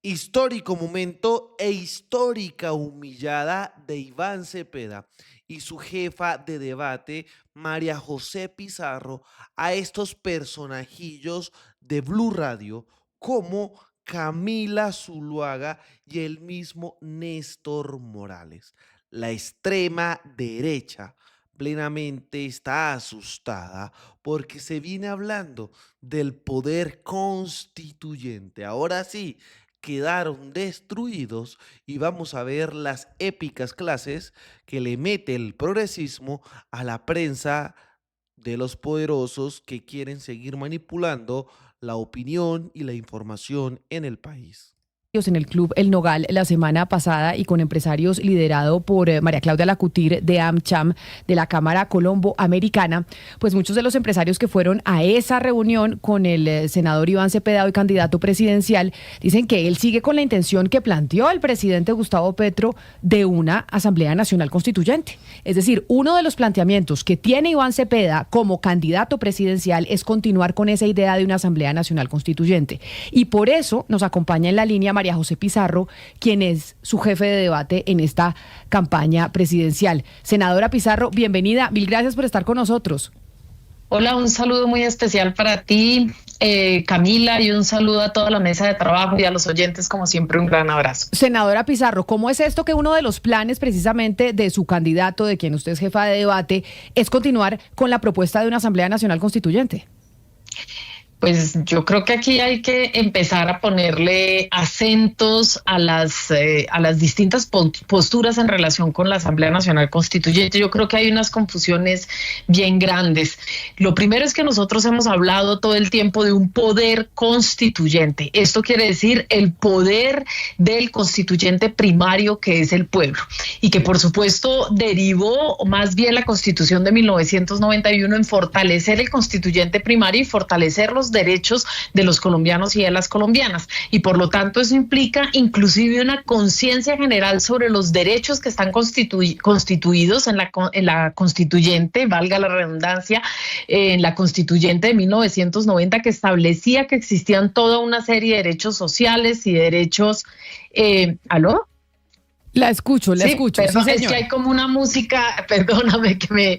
Histórico momento e histórica humillada de Iván Cepeda y su jefa de debate, María José Pizarro, a estos personajillos de Blue Radio como Camila Zuluaga y el mismo Néstor Morales. La extrema derecha plenamente está asustada porque se viene hablando del poder constituyente. Ahora sí, quedaron destruidos y vamos a ver las épicas clases que le mete el progresismo a la prensa de los poderosos que quieren seguir manipulando la opinión y la información en el país. En el Club El Nogal la semana pasada y con empresarios liderado por María Claudia Lacutir de AmCham de la Cámara Colombo Americana, pues muchos de los empresarios que fueron a esa reunión con el senador Iván Cepeda, hoy candidato presidencial, dicen que él sigue con la intención que planteó el presidente Gustavo Petro de una Asamblea Nacional Constituyente. Es decir, uno de los planteamientos que tiene Iván Cepeda como candidato presidencial es continuar con esa idea de una Asamblea Nacional Constituyente. Y por eso nos acompaña en la línea María José Pizarro, quien es su jefe de debate en esta campaña presidencial. Senadora Pizarro, bienvenida. Mil gracias por estar con nosotros. Hola, un saludo muy especial para ti, Camila, y un saludo a toda la mesa de trabajo y a los oyentes, como siempre, un gran abrazo. Senadora Pizarro, ¿cómo es esto que uno de los planes precisamente de su candidato, de quien usted es jefa de debate, es continuar con la propuesta de una Asamblea Nacional Constituyente? Pues yo creo que aquí hay que empezar a ponerle acentos a las distintas posturas en relación con la Asamblea Nacional Constituyente. Yo creo que hay unas confusiones bien grandes. Lo primero es que nosotros hemos hablado todo el tiempo de un poder constituyente. Esto quiere decir el poder del constituyente primario, que es el pueblo, y que por supuesto derivó más bien la Constitución de 1991 en fortalecer el constituyente primario y fortalecer los derechos de los colombianos y de las colombianas. Y por lo tanto eso implica inclusive una conciencia general sobre los derechos que están constituidos en la constituyente, valga la redundancia, en la constituyente de 1990, que establecía que existían toda una serie de derechos sociales y derechos... ¿Aló? La escucho, la escucho. Perdón, Sí, es que hay como una música, perdóname que me...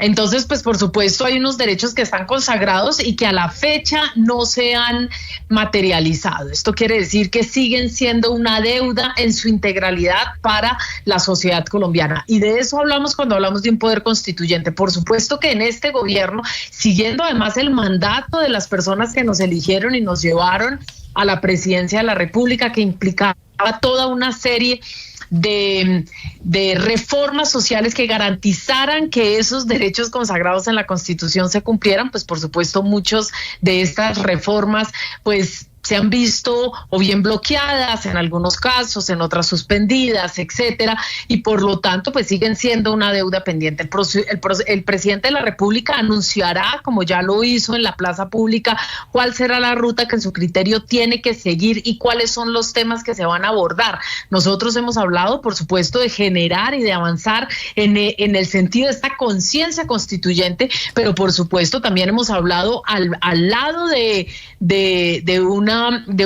entonces, pues por supuesto hay unos derechos que están consagrados y que a la fecha no se han materializado. Esto quiere decir que siguen siendo una deuda en su integralidad para la sociedad colombiana. Y de eso hablamos cuando hablamos de un poder constituyente. Por supuesto que en este gobierno, siguiendo además el mandato de las personas que nos eligieron y nos llevaron a la presidencia de la República, que implicaba toda una serie de reformas sociales que garantizaran que esos derechos consagrados en la Constitución se cumplieran, pues por supuesto muchos de estas reformas pues se han visto o bien bloqueadas en algunos casos, en otras suspendidas, etcétera, y por lo tanto pues siguen siendo una deuda pendiente. El presidente de la República anunciará, como ya lo hizo en la plaza pública, cuál será la ruta que en su criterio tiene que seguir y cuáles son los temas que se van a abordar. Nosotros hemos hablado, por supuesto, de generar y de avanzar en el sentido de esta conciencia constituyente, pero por supuesto también hemos hablado al lado de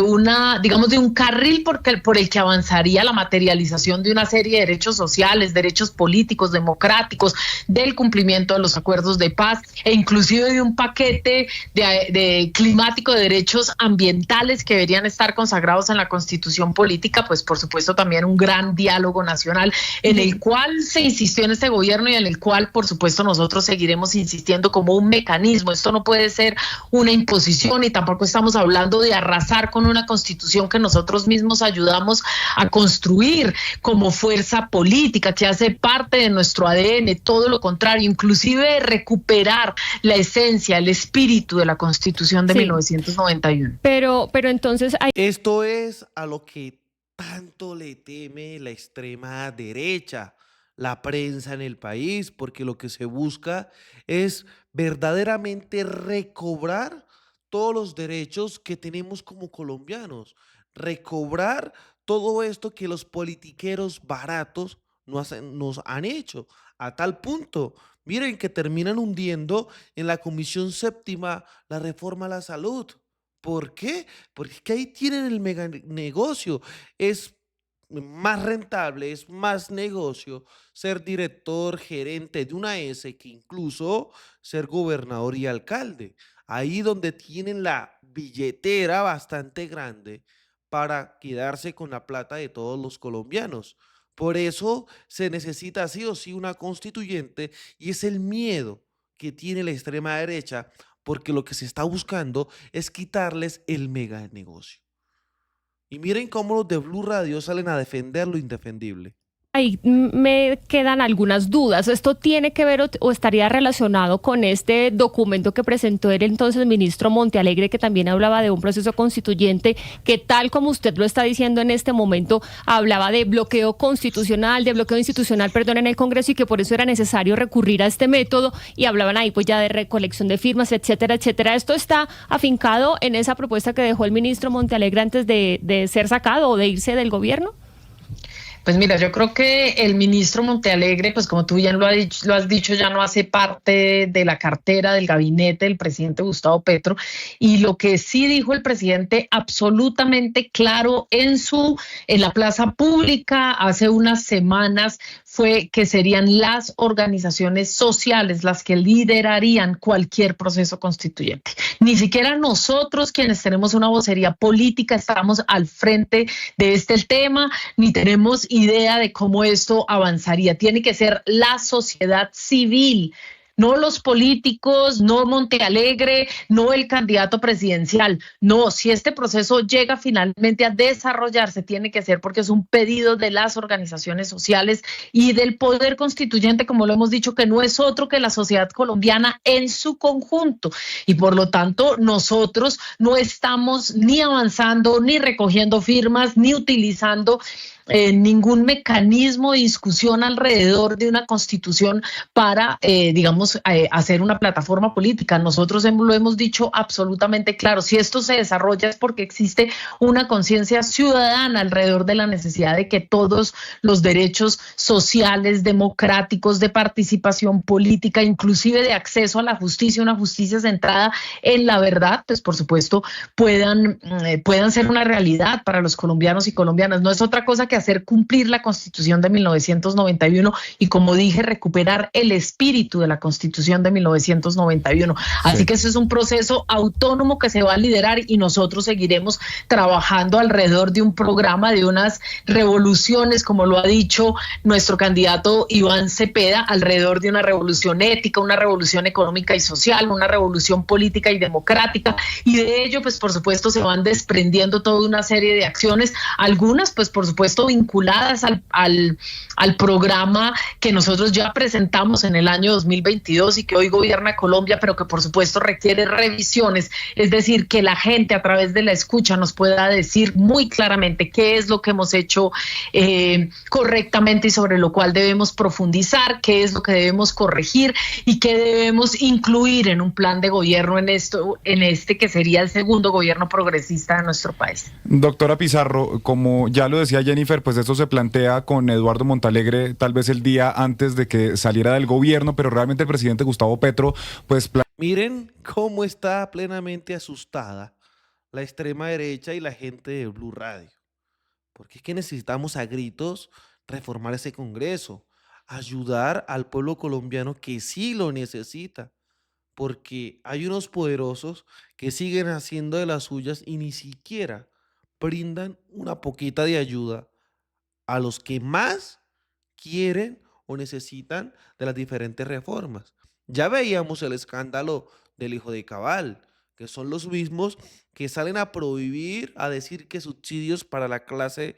una, digamos, de un carril por el que avanzaría la materialización de una serie de derechos sociales, derechos políticos, democráticos, del cumplimiento de los acuerdos de paz e inclusive de un paquete de climático, de derechos ambientales que deberían estar consagrados en la Constitución política. Pues por supuesto también un gran diálogo nacional en el cual se insistió en este gobierno y en el cual por supuesto nosotros seguiremos insistiendo como un mecanismo. Esto no puede ser una imposición y tampoco estamos hablando de arrasar con una constitución que nosotros mismos ayudamos a construir como fuerza política, que hace parte de nuestro ADN, todo lo contrario, inclusive recuperar la esencia, el espíritu de la Constitución de 1991. Pero entonces hay... Esto es a lo que tanto le teme la extrema derecha, la prensa en el país, porque lo que se busca es verdaderamente recobrar todos los derechos que tenemos como colombianos, recobrar todo esto que los politiqueros baratos nos han hecho, a tal punto, miren que terminan hundiendo en la Comisión Séptima la reforma a la salud. ¿Por qué? Porque es que ahí tienen el mega negocio. Es más rentable, es más negocio ser director, gerente de una S que incluso ser gobernador y alcalde. Ahí donde tienen la billetera bastante grande para quedarse con la plata de todos los colombianos. Por eso se necesita sí o sí una constituyente y es el miedo que tiene la extrema derecha porque lo que se está buscando es quitarles el mega negocio. Y miren cómo los de Blue Radio salen a defender lo indefendible. Ahí me quedan algunas dudas. ¿Esto tiene que ver o estaría relacionado con este documento que presentó el entonces ministro Montealegre, que también hablaba de un proceso constituyente que, tal como usted lo está diciendo en este momento, hablaba de bloqueo constitucional, de bloqueo institucional, perdón, en el Congreso, y que por eso era necesario recurrir a este método, y hablaban ahí pues ya de recolección de firmas, etcétera, etcétera? ¿Esto está afincado en esa propuesta que dejó el ministro Montealegre antes de ser sacado o de irse del gobierno? Pues mira, yo creo que el ministro Montealegre, pues como tú bien lo has dicho, ya no hace parte de la cartera del gabinete del presidente Gustavo Petro. Y lo que sí dijo el presidente absolutamente claro en la plaza pública hace unas semanas fue que serían las organizaciones sociales las que liderarían cualquier proceso constituyente. Ni siquiera nosotros, quienes tenemos una vocería política, estamos al frente de este tema, ni tenemos idea de cómo esto avanzaría. Tiene que ser la sociedad civil, no los políticos, no Montealegre, no el candidato presidencial. No, si este proceso llega finalmente a desarrollarse, tiene que ser porque es un pedido de las organizaciones sociales y del poder constituyente, como lo hemos dicho, que no es otro que la sociedad colombiana en su conjunto. Y por lo tanto, nosotros no estamos ni avanzando, ni recogiendo firmas, ni utilizando ningún mecanismo de discusión alrededor de una constitución para, hacer una plataforma política. Nosotros lo hemos dicho absolutamente claro. Si esto se desarrolla es porque existe una conciencia ciudadana alrededor de la necesidad de que todos los derechos sociales, democráticos, de participación política, inclusive de acceso a la justicia, una justicia centrada en la verdad, pues por supuesto puedan ser una realidad para los colombianos y colombianas. No es otra cosa que hacer cumplir la Constitución de 1991 y, como dije, recuperar el espíritu de la Constitución de 1991. Así que ese es un proceso autónomo que se va a liderar y nosotros seguiremos trabajando alrededor de un programa, de unas revoluciones, como lo ha dicho nuestro candidato Iván Cepeda, alrededor de una revolución ética, una revolución económica y social, una revolución política y democrática, y de ello, pues por supuesto, se van desprendiendo toda una serie de acciones, algunas, pues por supuesto, vinculadas al programa que nosotros ya presentamos en el año 2022 y que hoy gobierna Colombia, pero que por supuesto requiere revisiones, es decir, que la gente a través de la escucha nos pueda decir muy claramente qué es lo que hemos hecho correctamente y sobre lo cual debemos profundizar, qué es lo que debemos corregir y qué debemos incluir en un plan de gobierno en este que sería el segundo gobierno progresista de nuestro país. Doctora Pizarro, como ya lo decía Jennifer, pues esto se plantea con Eduardo Montalegre tal vez el día antes de que saliera del gobierno, pero realmente el presidente Gustavo Petro pues... Miren cómo está plenamente asustada la extrema derecha y la gente de Blue Radio. Porque es que necesitamos a gritos reformar ese Congreso, ayudar al pueblo colombiano que sí lo necesita. Porque hay unos poderosos que siguen haciendo de las suyas y ni siquiera brindan una poquita de ayuda a los que más quieren o necesitan de las diferentes reformas. Ya veíamos el escándalo del hijo de Cabal, que son los mismos que salen a prohibir, a decir que subsidios para la clase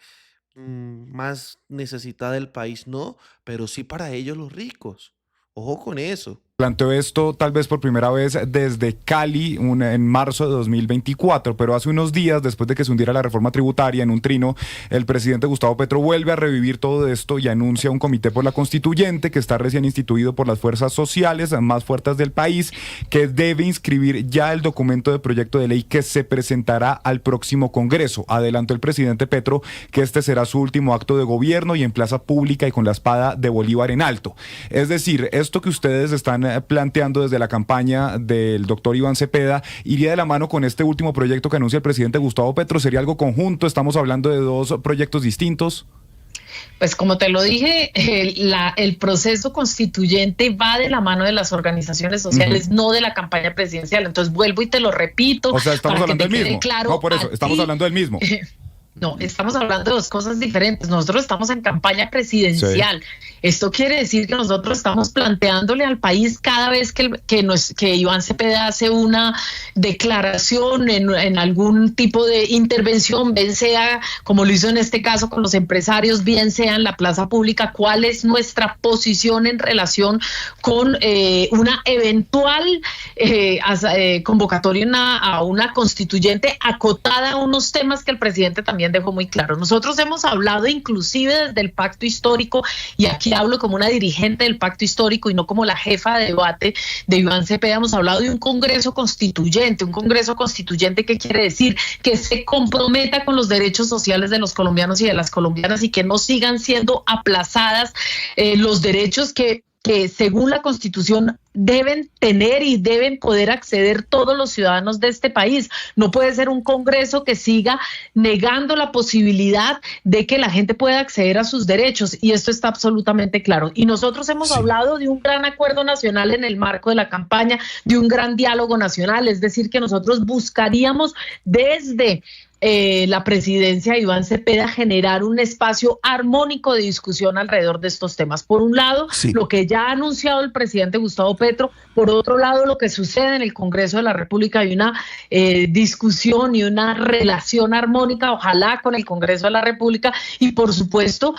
más necesitada del país no, pero sí para ellos los ricos. Ojo con eso. Planteó esto tal vez por primera vez desde Cali en marzo de 2024, pero hace unos días, después de que se hundiera la reforma tributaria en un trino, el presidente Gustavo Petro vuelve a revivir todo esto y anuncia un comité por la constituyente que está recién instituido por las fuerzas sociales más fuertes del país, que debe inscribir ya el documento de proyecto de ley que se presentará al próximo Congreso. Adelantó el presidente Petro que este será su último acto de gobierno y en plaza pública y con la espada de Bolívar en alto. Es decir, esto que ustedes están planteando desde la campaña del doctor Iván Cepeda, iría de la mano con este último proyecto que anuncia el presidente Gustavo Petro? ¿Sería algo conjunto? ¿Estamos hablando de dos proyectos distintos? Pues como te lo dije, el proceso constituyente va de la mano de las organizaciones sociales, no de la campaña presidencial. Entonces vuelvo y te lo repito. O sea, estamos hablando del mismo. Claro, no, por eso, estamos hablando del mismo. No, estamos hablando de dos cosas diferentes. Nosotros estamos en campaña presidencial. Sí. Esto quiere decir que nosotros estamos planteándole al país cada vez que Iván Cepeda hace una declaración en algún tipo de intervención, bien sea como lo hizo en este caso con los empresarios, bien sea en la plaza pública, cuál es nuestra posición en relación con una eventual convocatoria a una constituyente acotada a unos temas que el presidente también dejó muy claro. Nosotros hemos hablado inclusive desde el pacto histórico, y aquí hablo como una dirigente del pacto histórico y no como la jefa de debate de Iván Cepeda. Hemos hablado de un Congreso Constituyente. Un Congreso Constituyente, ¿qué quiere decir? Que se comprometa con los derechos sociales de los colombianos y de las colombianas, y que no sigan siendo aplazadas los derechos que según la Constitución deben tener y deben poder acceder todos los ciudadanos de este país. No puede ser un Congreso que siga negando la posibilidad de que la gente pueda acceder a sus derechos, y esto está absolutamente claro. Y nosotros hemos hablado de un gran acuerdo nacional en el marco de la campaña, de un gran diálogo nacional, es decir, que nosotros buscaríamos desde la presidencia de Iván Cepeda generar un espacio armónico de discusión alrededor de estos temas. Por un lado, lo que ya ha anunciado el presidente Gustavo Petro; por otro lado, lo que sucede en el Congreso de la República, y una discusión y una relación armónica, ojalá, con el Congreso de la República, y por supuesto,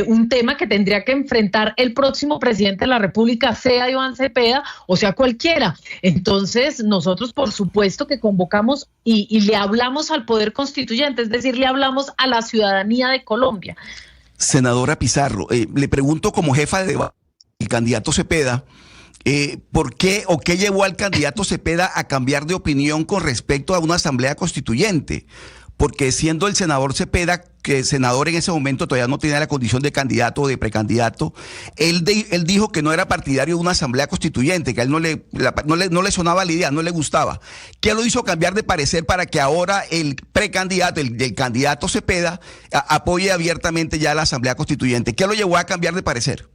un tema que tendría que enfrentar el próximo presidente de la República, sea Iván Cepeda o sea cualquiera. Entonces, nosotros por supuesto que convocamos y le hablamos al Poder Constituyente, es decir, le hablamos a la ciudadanía de Colombia. Senadora Pizarro, le pregunto como jefa de debate, el candidato Cepeda, ¿por qué o qué llevó al candidato Cepeda a cambiar de opinión con respecto a una asamblea constituyente? Porque siendo el senador Cepeda, que senador en ese momento todavía no tenía la condición de candidato o de precandidato, él dijo que no era partidario de una asamblea constituyente, que a él no le sonaba la idea, no le gustaba. ¿Qué lo hizo cambiar de parecer para que ahora el precandidato, el candidato Cepeda, apoye abiertamente ya la asamblea constituyente? ¿Qué lo llevó a cambiar de parecer?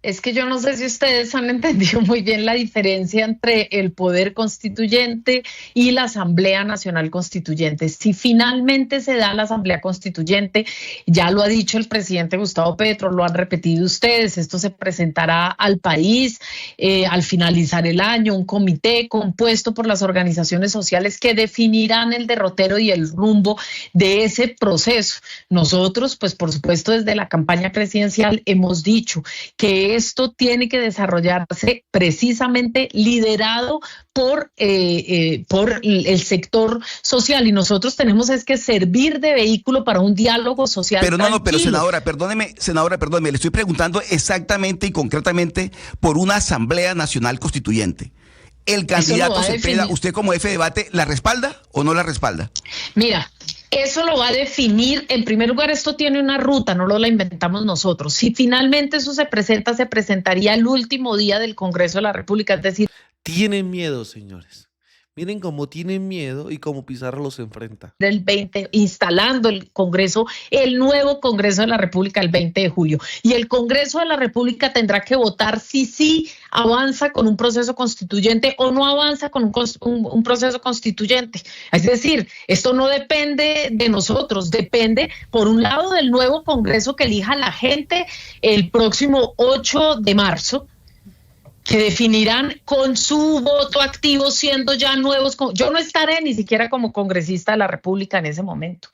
Es que yo no sé si ustedes han entendido muy bien la diferencia entre el Poder Constituyente y la Asamblea Nacional Constituyente. Si finalmente se da la Asamblea Constituyente, ya lo ha dicho el presidente Gustavo Petro, lo han repetido ustedes, esto se presentará al país al finalizar el año, un comité compuesto por las organizaciones sociales que definirán el derrotero y el rumbo de ese proceso. Nosotros, pues por supuesto, desde la campaña presidencial hemos dicho que esto tiene que desarrollarse precisamente liderado por el sector social, y nosotros tenemos que servir de vehículo para un diálogo social. Pero pero senadora, perdóneme, le estoy preguntando exactamente y concretamente por una Asamblea Nacional Constituyente. ¿El candidato Cepeda, usted como jefe de debate, la respalda o no la respalda? Mira, eso lo va a definir, en primer lugar, esto tiene una ruta, no la inventamos nosotros. Si finalmente eso se presentaría el último día del Congreso de la República, es decir... Tienen miedo, señores. Miren cómo tienen miedo y cómo Pizarro los enfrenta. Del 20, instalando el Congreso, el nuevo Congreso de la República el 20 de julio. Y el Congreso de la República tendrá que votar si sí avanza con un proceso constituyente o no avanza con un proceso constituyente. Es decir, esto no depende de nosotros, depende, por un lado, del nuevo Congreso que elija la gente el próximo 8 de marzo, que definirán con su voto activo, siendo ya nuevos. Yo no estaré ni siquiera como congresista de la República en ese momento.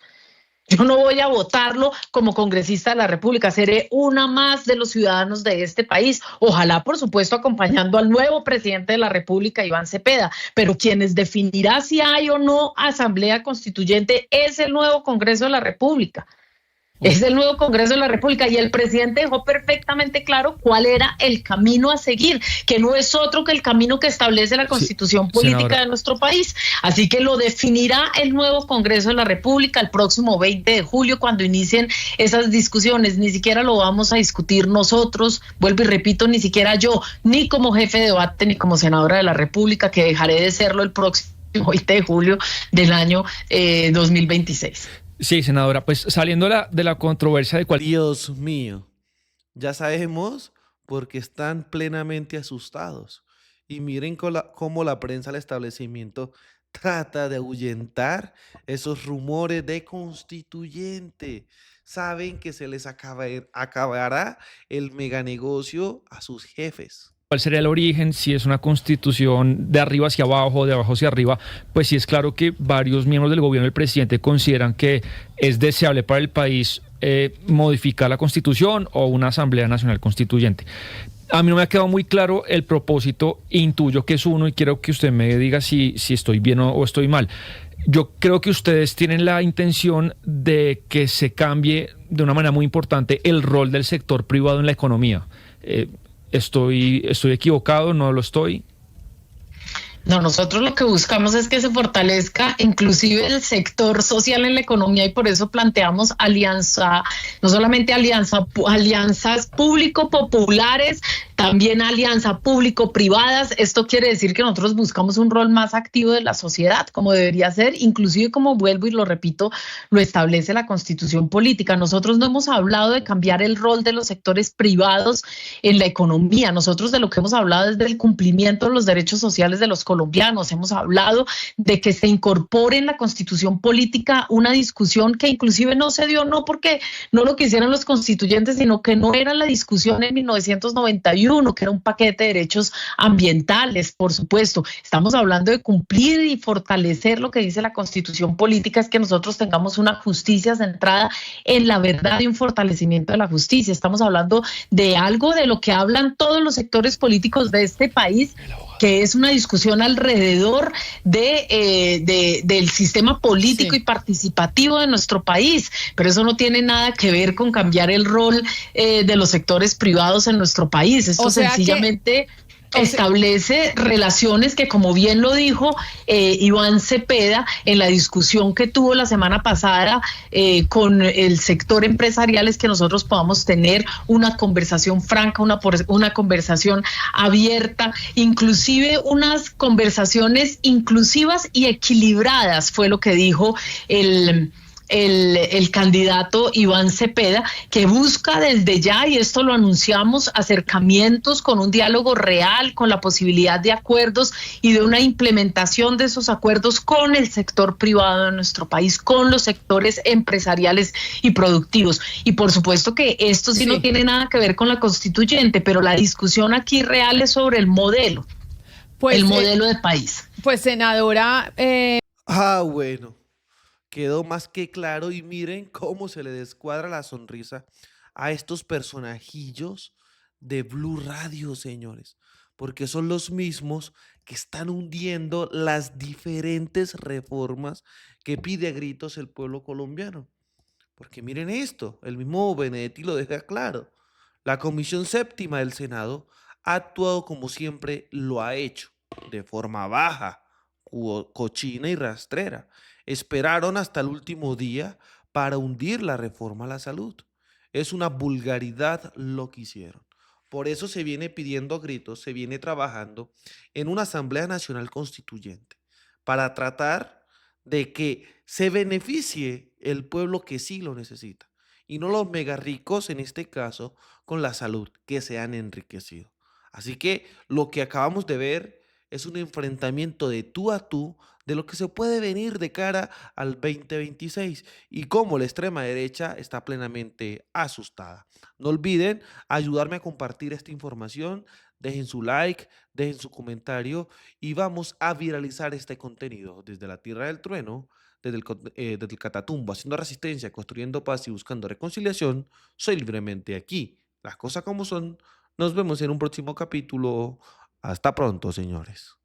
Yo no voy a votarlo como congresista de la República, seré una más de los ciudadanos de este país, ojalá por supuesto acompañando al nuevo presidente de la República, Iván Cepeda, pero quienes definirá si hay o no asamblea constituyente es el nuevo Congreso de la República. Es el nuevo Congreso de la República y el presidente dejó perfectamente claro cuál era el camino a seguir, que no es otro que el camino que establece la Constitución política senadora. de nuestro país. Así que lo definirá el nuevo Congreso de la República el próximo 20 de julio cuando inicien esas discusiones. Ni siquiera lo vamos a discutir nosotros, vuelvo y repito, ni siquiera yo, ni como jefe de debate, ni como senadora de la República, que dejaré de serlo el próximo 20 de julio del año 2026. Sí, senadora, pues saliendo de la controversia de cuál. Dios mío, ya sabemos porque están plenamente asustados. Y miren cómo la prensa del establecimiento trata de ahuyentar esos rumores de constituyente. Saben que se les acabará el meganegocio a sus jefes. ¿Cuál sería el origen? Si es una constitución de arriba hacia abajo, de abajo hacia arriba, pues sí es claro que varios miembros del gobierno y el presidente consideran que es deseable para el país modificar la constitución o una asamblea nacional constituyente. A mí no me ha quedado muy claro el propósito, intuyo que es uno y quiero que usted me diga si estoy bien o estoy mal. Yo creo que ustedes tienen la intención de que se cambie de una manera muy importante el rol del sector privado en la economía. ¿Estoy equivocado? ¿No lo estoy? No, nosotros lo que buscamos es que se fortalezca inclusive el sector social en la economía y por eso planteamos alianza, no solamente alianzas público-populares, también alianza público-privadas. Esto quiere decir que nosotros buscamos un rol más activo de la sociedad, como debería ser, inclusive como vuelvo y lo repito, lo establece la Constitución política. Nosotros no hemos hablado de cambiar el rol de los sectores privados en la economía. Nosotros de lo que hemos hablado es del cumplimiento de los derechos sociales de los colombianos. Hemos hablado de que se incorpore en la Constitución política una discusión que inclusive no se dio, no porque no lo quisieran los constituyentes, sino que no era la discusión en 1991, que era un paquete de derechos ambientales, por supuesto. Estamos hablando de cumplir y fortalecer lo que dice la Constitución política, es que nosotros tengamos una justicia centrada en la verdad y un fortalecimiento de la justicia. Estamos hablando de algo de lo que hablan todos los sectores políticos de este país, que es una discusión alrededor del sistema político y participativo de nuestro país, pero eso no tiene nada que ver con cambiar el rol de los sectores privados en nuestro país. Esto sencillamente establece relaciones que, como bien lo dijo Iván Cepeda en la discusión que tuvo la semana pasada con el sector empresarial, es que nosotros podamos tener una conversación franca, una conversación abierta, inclusive unas conversaciones inclusivas y equilibradas, fue lo que dijo el candidato Iván Cepeda, que busca desde ya, y esto lo anunciamos, acercamientos con un diálogo real, con la posibilidad de acuerdos y de una implementación de esos acuerdos con el sector privado de nuestro país, con los sectores empresariales y productivos. Y por supuesto que esto sí no tiene nada que ver con la constituyente, pero la discusión aquí real es sobre el modelo, el modelo de país. Pues senadora... Bueno. Quedó más que claro y miren cómo se le descuadra la sonrisa a estos personajillos de Blue Radio, señores, porque son los mismos que están hundiendo las diferentes reformas que pide a gritos el pueblo colombiano. Porque miren esto, el mismo Benedetti lo deja claro. La Comisión Séptima del Senado ha actuado como siempre lo ha hecho, de forma baja, cochina y rastrera. Esperaron hasta el último día para hundir la reforma a la salud. Es una vulgaridad lo que hicieron. Por eso se viene pidiendo a gritos, se viene trabajando en una Asamblea Nacional Constituyente para tratar de que se beneficie el pueblo que sí lo necesita y no los mega ricos, en este caso, con la salud, que se han enriquecido. Así que lo que acabamos de ver es un enfrentamiento de tú a tú de lo que se puede venir de cara al 2026 y cómo la extrema derecha está plenamente asustada. No olviden ayudarme a compartir esta información, dejen su like, dejen su comentario y vamos a viralizar este contenido desde la Tierra del Trueno, desde el Catatumbo, haciendo resistencia, construyendo paz y buscando reconciliación. Soy libremente aquí. Las cosas como son. Nos vemos en un próximo capítulo. Hasta pronto, señores.